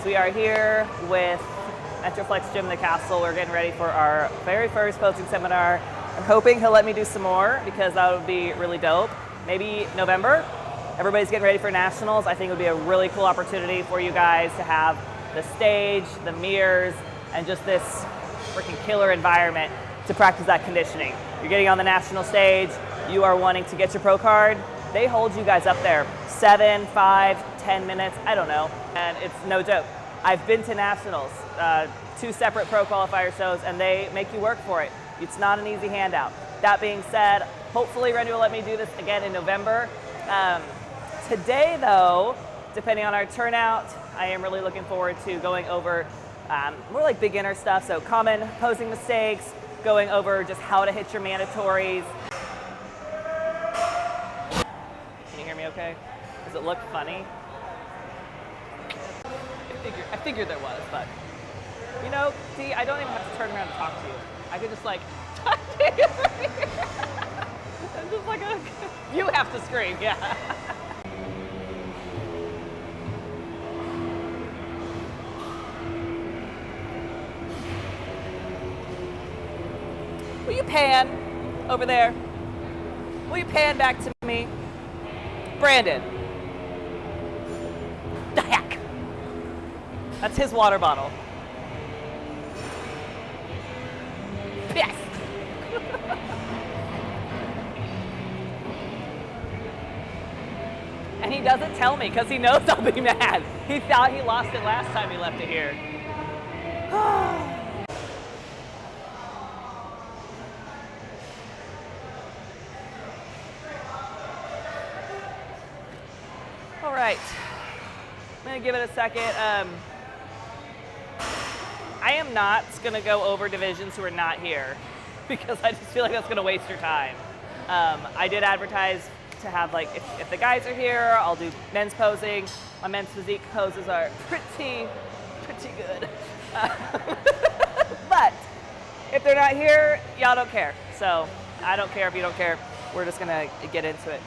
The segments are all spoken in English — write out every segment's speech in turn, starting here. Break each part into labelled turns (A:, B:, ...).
A: guys, we are here with MetroFlex Gym the Castle. We're getting ready for our very first posing seminar. I'm hoping he'll let me do some more because that would be really dope. Maybe November. Everybody's getting ready for Nationals. I think it would be a really cool opportunity for you guys to have the stage, the mirrors, and just this freaking killer environment to practice that conditioning. You're getting on the national stage, you are wanting to get your pro card. They hold you guys up there 7, 5, 10 minutes, I don't know, and it's no joke. I've been to Nationals, 2 separate pro qualifier shows, and they make you work for it. It's not an easy handout. That being said, hopefully Randy will let me do this again in November. Today though, depending on our turnout, I am really looking forward to going over more like beginner stuff, so common posing mistakes, going over just how to hit your mandatories. Can you hear me okay? Does it look funny? I figured there was, but you know, see, I don't even have to turn around to talk to you. I could just like talk to you. I'm just like you have to scream, yeah. Will you pan over there? Will you pan back to me? Brandon. The heck? That's his water bottle. Yes. And he doesn't tell me because he knows I'll be mad. He thought he lost it last time he left it here. All right, I'm gonna give it a second. I am not gonna go over divisions who are not here because I just feel like that's gonna waste your time. I did advertise to have like, if the guys are here, I'll do men's posing. My men's physique poses are pretty good. But if they're not here, y'all don't care. So I don't care if you don't care. We're just gonna get into it.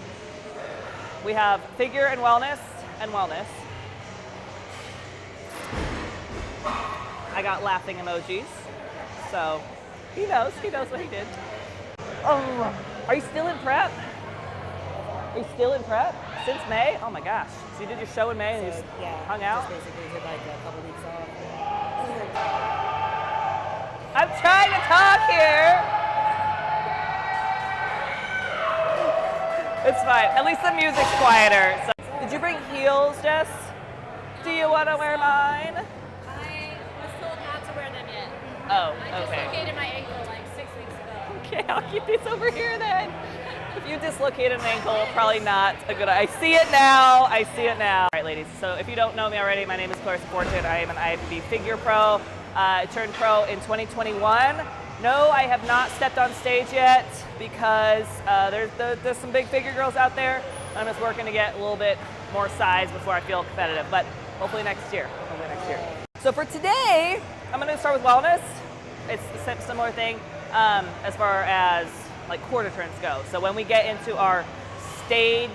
A: We have Figure and Wellness and Wellness. I got laughing emojis. So he knows what he did. Oh, are you still in prep? Are you still in prep? Since May? Oh my gosh. So you did your show in May and you just hung out?
B: Just basically did like a couple weeks off.
A: I'm trying to talk here. It's fine. At least the music's quieter. So. Did you bring heels, Jess? Do you want to wear mine?
C: I was told not to wear them yet.
A: Oh,
C: I
A: okay.
C: dislocated my ankle like 6 weeks ago.
A: Okay, I'll keep these over here then. If you dislocated an ankle, probably not a good idea. I see it now. I see it now. All right, ladies. So if you don't know me already, my name is Clarissa Fortune. I am an IFBB figure pro. I turned pro in 2021. No, I have not stepped on stage yet because there's some big figure girls out there. I'm just working to get a little bit more size before I feel competitive, but hopefully next year. So for today, I'm going to start with wellness. It's a similar thing as far as like quarter turns go. So when we get into our stage,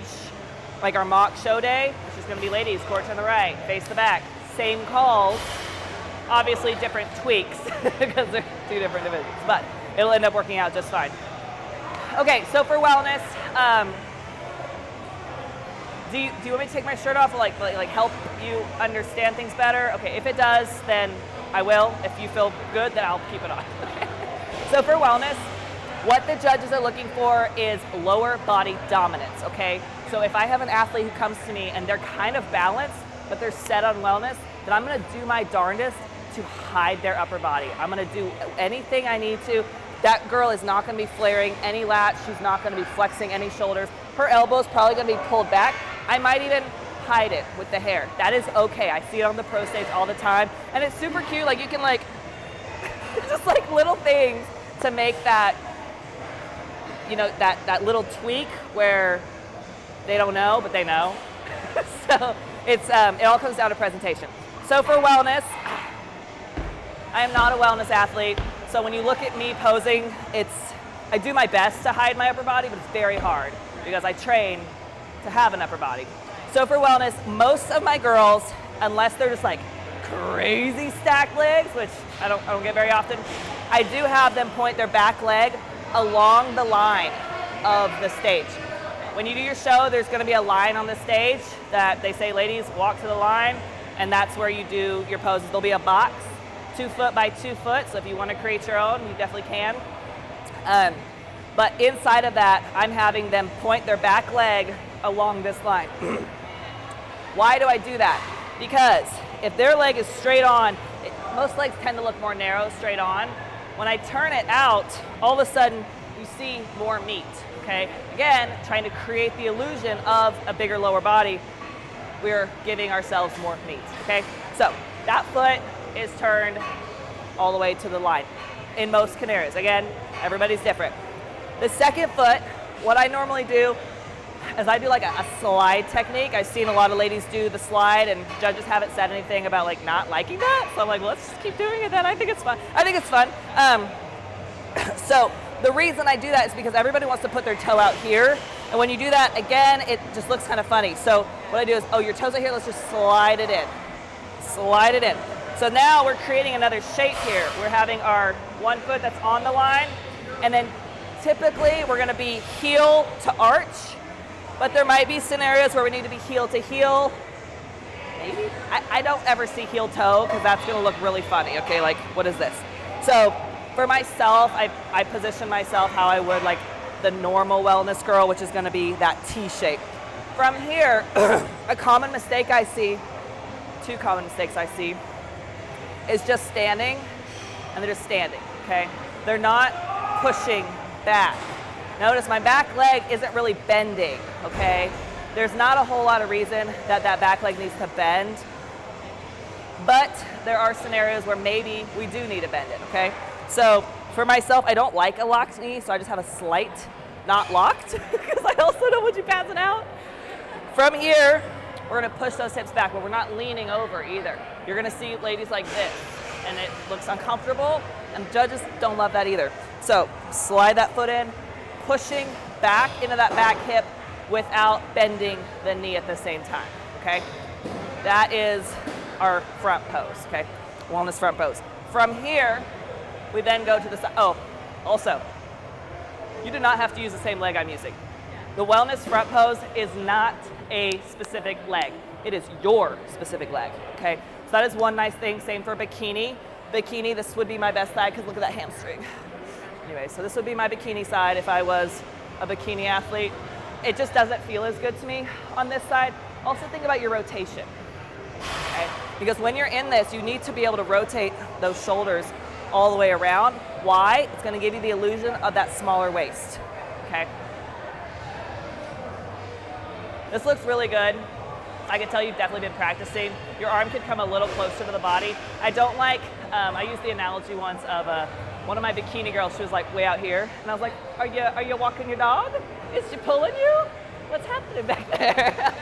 A: like our mock show day, which is going to be ladies, quarter turn the right, face the back, same calls. Obviously different tweaks because they're 2 different divisions, but it'll end up working out just fine. Okay, so for wellness, do you want me to take my shirt off, like help you understand things better? Okay, if it does, then I will. If you feel good, then I'll keep it on. So for wellness, what the judges are looking for is lower body dominance, okay? So if I have an athlete who comes to me and they're kind of balanced, but they're set on wellness, then I'm gonna do my darndest to hide their upper body. I'm gonna do anything I need to. That girl is not gonna be flaring any lats. She's not gonna be flexing any shoulders. Her elbow's probably gonna be pulled back. I might even hide it with the hair. That is okay. I see it on the pro stage all the time. And it's super cute. Like you can like, just like little things to make that, you know, that little tweak where they don't know, but they know. So it's, it all comes down to presentation. So for wellness, I am not a wellness athlete. So when you look at me posing, I do my best to hide my upper body, but it's very hard because I train to have an upper body. So for wellness, most of my girls, unless they're just like crazy stacked legs, which I don't get very often, I do have them point their back leg along the line of the stage. When you do your show, there's going to be a line on the stage that they say, ladies, walk to the line, and that's where you do your poses. There'll be a box, 2 foot by 2 foot, so if you want to create your own, you definitely can. But inside of that, I'm having them point their back leg along this line. Why do I do that? Because if their leg is straight on, most legs tend to look more narrow, straight on. When I turn it out, all of a sudden, you see more meat, okay? Again, trying to create the illusion of a bigger lower body, we're giving ourselves more meat, okay? So that foot is turned all the way to the line in most scenarios. Again, everybody's different. The second foot, what I normally do is I do like a slide technique. I've seen a lot of ladies do the slide, and judges haven't said anything about like not liking that. So I'm like, well, let's just keep doing it then. I think it's fun. So the reason I do that is because everybody wants to put their toe out here. And when you do that, again, it just looks kind of funny. So what I do is, oh, your toes are here, let's just slide it in. Slide it in. So now we're creating another shape here. We're having our one foot that's on the line, and then typically we're gonna be heel to arch, but there might be scenarios where we need to be heel to heel. Maybe. I don't ever see heel toe because that's gonna look really funny, okay? Like, what is this? So for myself, I position myself how I would like the normal wellness girl, which is gonna be that T shape. From here, a common mistake I see, 2 common mistakes I see, is just standing, and they're just standing, okay? They're not pushing back. Notice my back leg isn't really bending, okay? There's not a whole lot of reason that that back leg needs to bend, but there are scenarios where maybe we do need to bend it, okay? So for myself, I don't like a locked knee, so I just have a slight not locked, because I also don't want you passing out. From here, we're gonna push those hips back, but we're not leaning over either. You're gonna see ladies like this, and it looks uncomfortable, and judges don't love that either. So slide that foot in, pushing back into that back hip without bending the knee at the same time, okay? That is our front pose, okay? Wellness front pose. From here, we then go to the side. Oh, also, you do not have to use the same leg I'm using. The wellness front pose is not a specific leg. It is your specific leg, okay? So that is one nice thing. Same for bikini. Bikini, this would be my best side because look at that hamstring. Anyway, so this would be my bikini side if I was a bikini athlete. It just doesn't feel as good to me on this side. Also think about your rotation, okay? Because when you're in this, you need to be able to rotate those shoulders all the way around. Why? It's gonna give you the illusion of that smaller waist, okay? This looks really good. I can tell you've definitely been practicing. Your arm could come a little closer to the body. I don't like, I used the analogy once of one of my bikini girls, she was like way out here. And I was like, are you walking your dog? Is she pulling you? What's happening back there?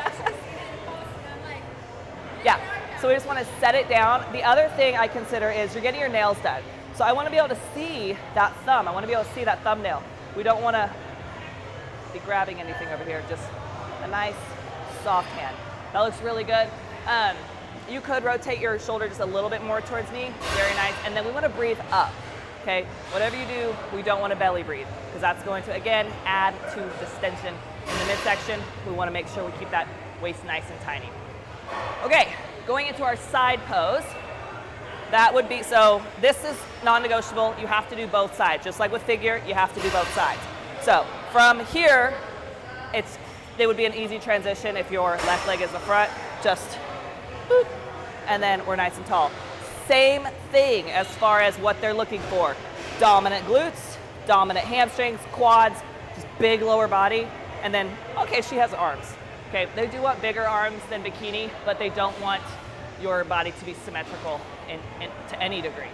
A: Yeah, so we just wanna set it down. The other thing I consider is you're getting your nails done. So I wanna be able to see that thumb. I wanna be able to see that thumbnail. We don't wanna be grabbing anything over here, just a nice soft hand. That looks really good. You could rotate your shoulder just a little bit more towards me, very nice. And then we wanna breathe up, okay? Whatever you do, we don't wanna belly breathe, because that's going to, again, add to distension in the midsection. We wanna make sure we keep that waist nice and tiny. Okay, going into our side pose. That would be, so this is non-negotiable. You have to do both sides. Just like with figure, you have to do both sides. So from here, it would be an easy transition if your left leg is the front, just boop, and then we're nice and tall. Same thing as far as what they're looking for. Dominant glutes, dominant hamstrings, quads, just big lower body, and then, okay, she has arms. Okay, they do want bigger arms than bikini, but they don't want your body to be symmetrical to any degree.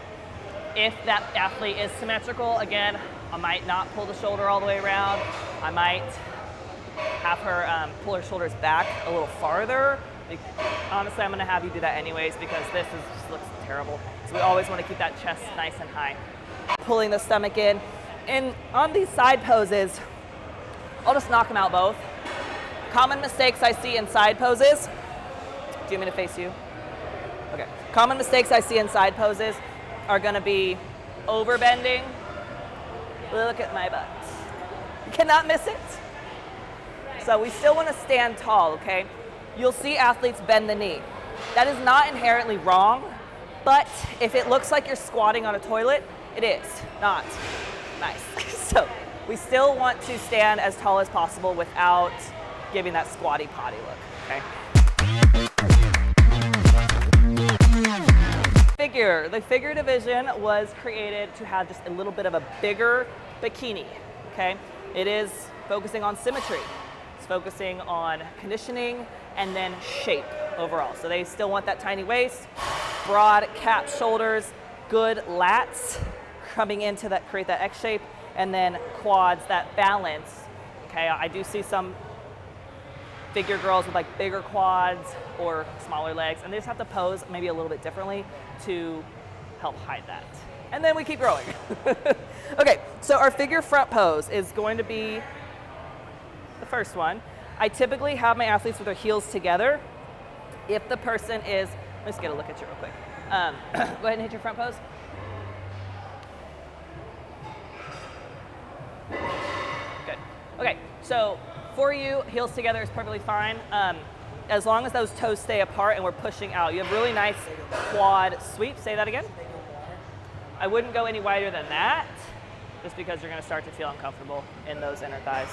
A: If that athlete is symmetrical, again, I might not pull the shoulder all the way around. I might have her pull her shoulders back a little farther. Honestly, I'm gonna have you do that anyways because this just looks terrible. So we always wanna keep that chest nice and high. Pulling the stomach in. And on these side poses, I'll just knock them out both. Common mistakes I see in side poses. Do you want me to face you? Okay. Common mistakes I see in side poses are gonna be overbending. Look at my butt. You cannot miss it. So we still wanna stand tall, okay? You'll see athletes bend the knee. That is not inherently wrong, but if it looks like you're squatting on a toilet, it is not nice. So we still want to stand as tall as possible without giving that squatty potty look, okay? Figure. The figure division was created to have just a little bit of a bigger bikini, okay? It is focusing on symmetry. It's focusing on conditioning and then shape overall. So they still want that tiny waist, broad cap shoulders, good lats coming into that, create that X shape, and then quads, that balance. Okay, I do see some figure girls with like bigger quads or smaller legs, and they just have to pose maybe a little bit differently to help hide that. And then we keep growing. Okay, so our figure front pose is going to be the first one. I typically have my athletes with their heels together. If the person is, let's get a look at you real quick. Go ahead and hit your front pose. Good. Okay, so for you, heels together is perfectly fine. As long as those toes stay apart and we're pushing out. You have really nice quad sweep. Say that again. I wouldn't go any wider than that, just because you're gonna start to feel uncomfortable in those inner thighs.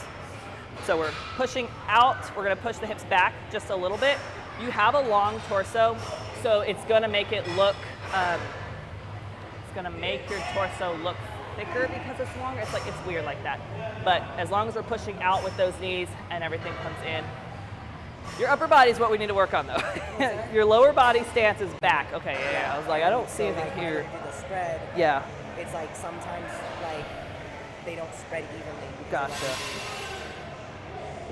A: So we're pushing out, we're gonna push the hips back just a little bit. You have a long torso, so it's gonna make it look, it's gonna make your torso look thicker because it's longer. It's like, it's weird like that. But as long as we're pushing out with those knees and everything comes in. Your upper body is what we need to work on though. Your lower body stance is back. Okay, yeah. I was like, I don't see anything here.
B: When I do the spread,
A: yeah.
B: It's like sometimes like they don't spread evenly.
A: Gotcha.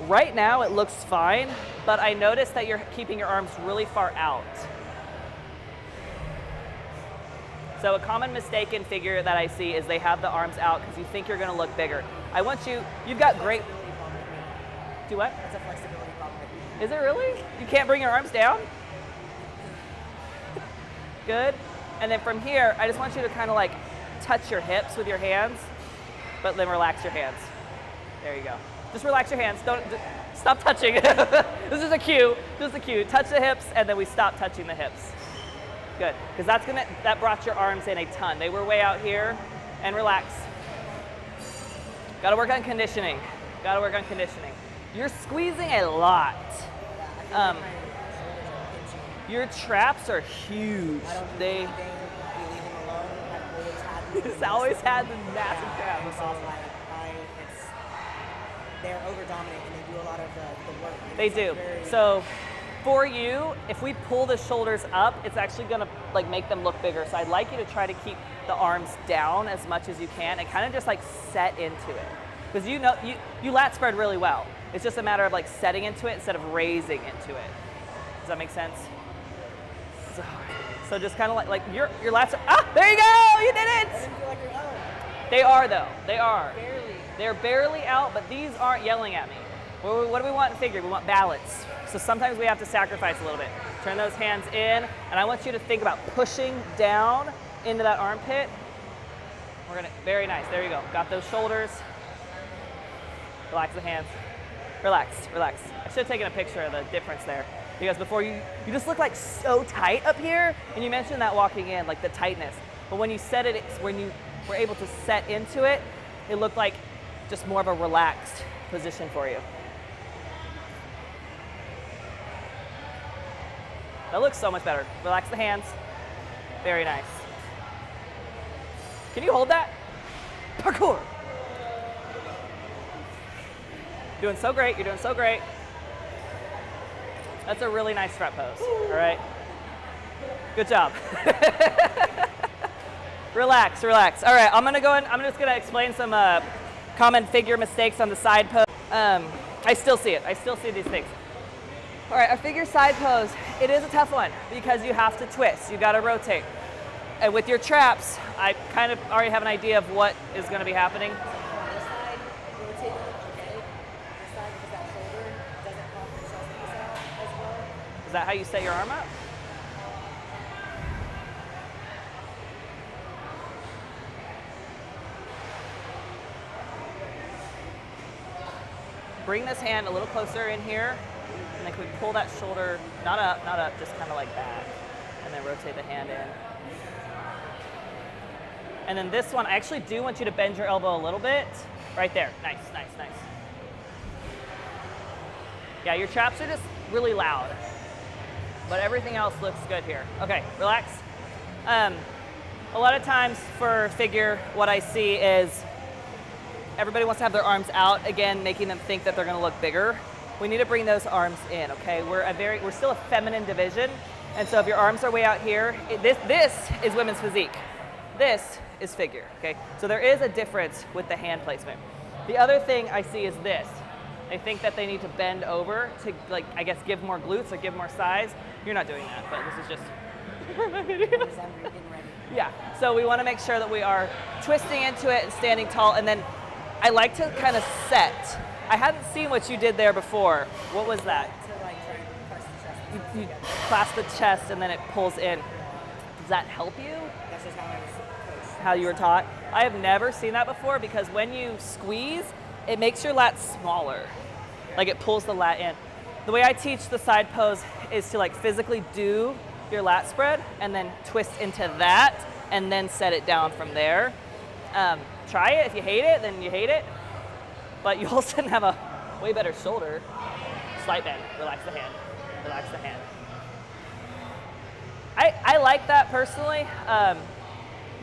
A: Right now it looks fine, but I noticed that you're keeping your arms really far out. So a common mistake in figure that I see is they have the arms out because you think you're gonna look bigger. I want you, you've got great, do what?
B: It's a flexibility problem with me.
A: Is it really? You can't bring your arms down? Good. And then from here, I just want you to kind of like touch your hips with your hands, but then relax your hands. There you go. Just relax your hands. Stop touching. This is a cue. This is a cue. Touch the hips, and then we stop touching the hips. Good, because that brought your arms in a ton. They were way out here, and relax. Got to work on conditioning. Got to work on conditioning. You're squeezing a lot. Your traps are huge. They. He's always had the massive traps.
B: So they're over dominant and they do a lot of the work.
A: They do. So for you, if we pull the shoulders up, it's actually gonna like make them look bigger. So I'd like you to try to keep the arms down as much as you can and kind of just like set into it. Because you know, you lat spread really well. It's just a matter of like setting into it instead of raising into it. Does that make sense? So just kind of like your lats are, there you go, you did it!
B: I didn't feel like you're out.
A: They are though, they are.
B: Barely.
A: They're barely out, but these aren't yelling at me. What do we want in figure? We want balance. So sometimes we have to sacrifice a little bit. Turn those hands in, and I want you to think about pushing down into that armpit. We're gonna, very nice, there you go. Got those shoulders. Relax the hands. Relax, relax. I should have taken a picture of the difference there. Because before you just look like so tight up here, and you mentioned that walking in, like the tightness. But when you set it, when you were able to set into it, it looked like just more of a relaxed position for you. That looks so much better. Relax the hands. Very nice. Can you hold that? Parkour. Doing so great, you're doing so great. That's a really nice front pose, all right? Good job. Relax, relax. All right, I'm just gonna explain some common figure mistakes on the side pose. I still see it, I still see these things. All right, our figure side pose, it is a tough one because you have to twist, you gotta rotate. And with your traps, I kind of already have an idea of what is gonna be happening.
B: This side, rotate okay. This side, because that shoulder doesn't pop the chest piece out as well.
A: Is that how you set your arm up? bring this hand a little closer in here, and then can we pull that shoulder, not up, just kind of like that, and then rotate the hand in. And then this one, I actually do want you to bend your elbow a little bit. Right there, nice, nice, nice. Yeah, your traps are just really loud, but everything else looks good here. Okay, relax. A lot of times for figure, what I see is everybody wants to have their arms out, again, making them think that they're gonna look bigger. We need to bring those arms in, okay? We're still a feminine division, and so if your arms are way out here, this is women's physique. This is figure, okay? So there is a difference with the hand placement. The other thing I see is this. They think that they need to bend over to, like, I guess, give more glutes or give more size. You're not doing that, but this is just for my video. Yeah, so we want to make sure that we are twisting into it and standing tall, and then I like to kind of set. I hadn't seen what you did there before. What was that?
B: To like try and press the chest.
A: You clasp the chest and then it pulls in. Does that help you?
B: That's just how I was coached.
A: How you were taught? I have never seen that before because when you squeeze, it makes your lat smaller. Like it pulls the lat in. The way I teach the side pose is to like physically do your lat spread and then twist into that and then set it down from there. Try it. If you hate it, then you hate it. But you also have a way better shoulder. Slight bend. Relax the hand. Relax the hand. I like that personally.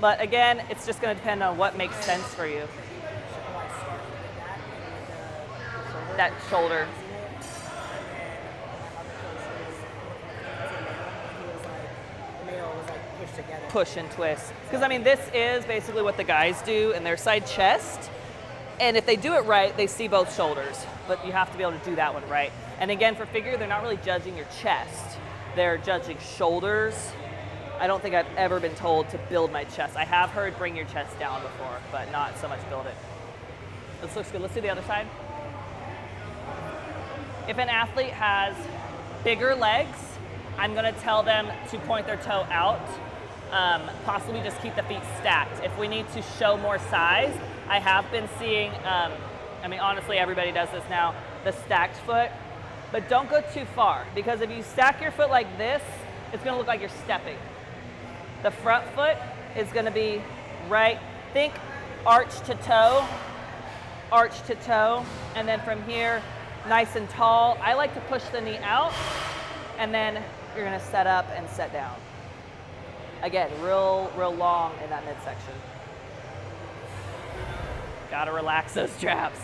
A: But again, it's just going to depend on what makes sense for you. That shoulder. Push and twist. Because I mean, this is basically what the guys do in their side chest. And if they do it right, they see both shoulders. But you have to be able to do that one right. And again, for figure, they're not really judging your chest. They're judging shoulders. I don't think I've ever been told to build my chest. I have heard bring your chest down before, but not so much build it. This looks good. Let's do the other side. If an athlete has bigger legs, I'm gonna tell them to point their toe out, possibly just keep the feet stacked. If we need to show more size, I have been seeing, I mean, honestly, everybody does this now, the stacked foot, but don't go too far, because if you stack your foot like this, it's gonna look like you're stepping. The front foot is gonna be right, think arch to toe, and then from here, nice and tall. I like to push the knee out, and then you're gonna set up and set down. Again, real long in that midsection. Gotta relax those traps.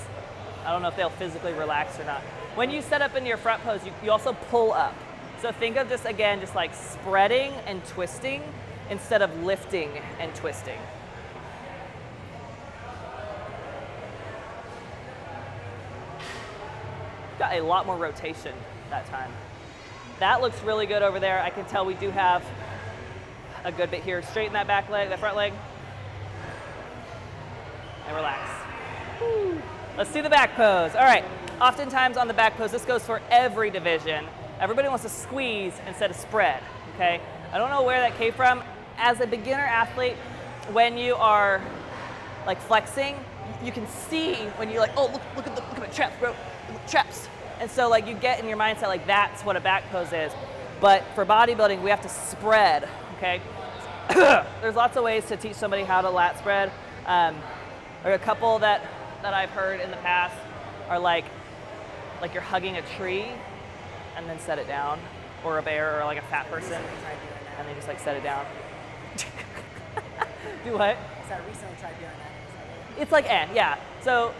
A: I don't know if they'll physically relax or not. When you set up in your front pose, you also pull up. So think of this again, just like spreading and twisting instead of lifting and twisting. Got a lot more rotation that time. That looks really good over there. I can tell we do have a good bit here. Straighten that back leg, that front leg. And relax. Woo. Let's do the back pose. All right, oftentimes on the back pose, this goes for every division. Everybody wants to squeeze instead of spread, okay? I don't know where that came from. As a beginner athlete, when you are like flexing, you can see when you're like, oh, look at my traps, bro, traps. And so like you get in your mindset like that's what a back pose is. But for bodybuilding, we have to spread, okay? There's lots of ways to teach somebody how to lat spread. Or a couple that I've heard in the past are like you're hugging a tree and then set it down, or a bear or like a fat person, and then just like set it down. Do what?
B: So I recently tried doing that.
A: It's like, yeah. So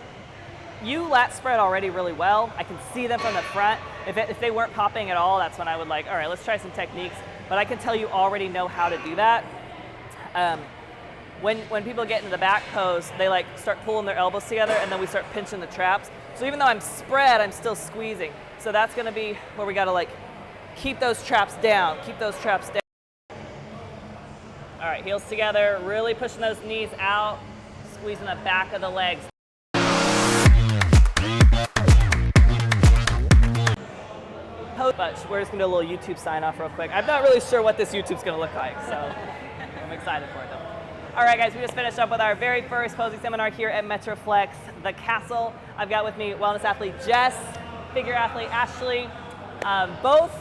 A: you lat spread already really well. I can see them from the front. If they weren't popping at all, that's when I would like, all right, let's try some techniques. But I can tell you already know how to do that. When people get into the back pose, they like start pulling their elbows together and then we start pinching the traps. So even though I'm spread, I'm still squeezing. So that's gonna be where we gotta like keep those traps down, All right, heels together, really pushing those knees out, squeezing the back of the legs. But we're just gonna do a little YouTube sign off real quick. I'm not really sure what this YouTube's gonna look like, so I'm excited for it though. All right, guys, we just finished up with our very first posing seminar here at MetroFlex the Castle. I've got with me wellness athlete Jess, figure athlete Ashley, both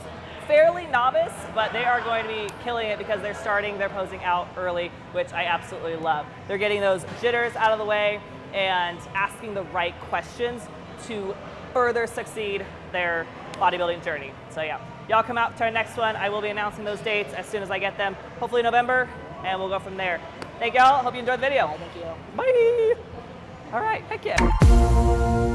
A: fairly novice, but they are going to be killing it because they're starting their posing out early, which I absolutely love. They're getting those jitters out of the way and asking the right questions to further succeed their bodybuilding journey. So yeah, y'all come out to our next one. I will be announcing those dates as soon as I get them, hopefully November, and we'll go from there. Thank y'all, hope you enjoyed the video.
B: Thank you.
A: Bye. All right, heck yeah.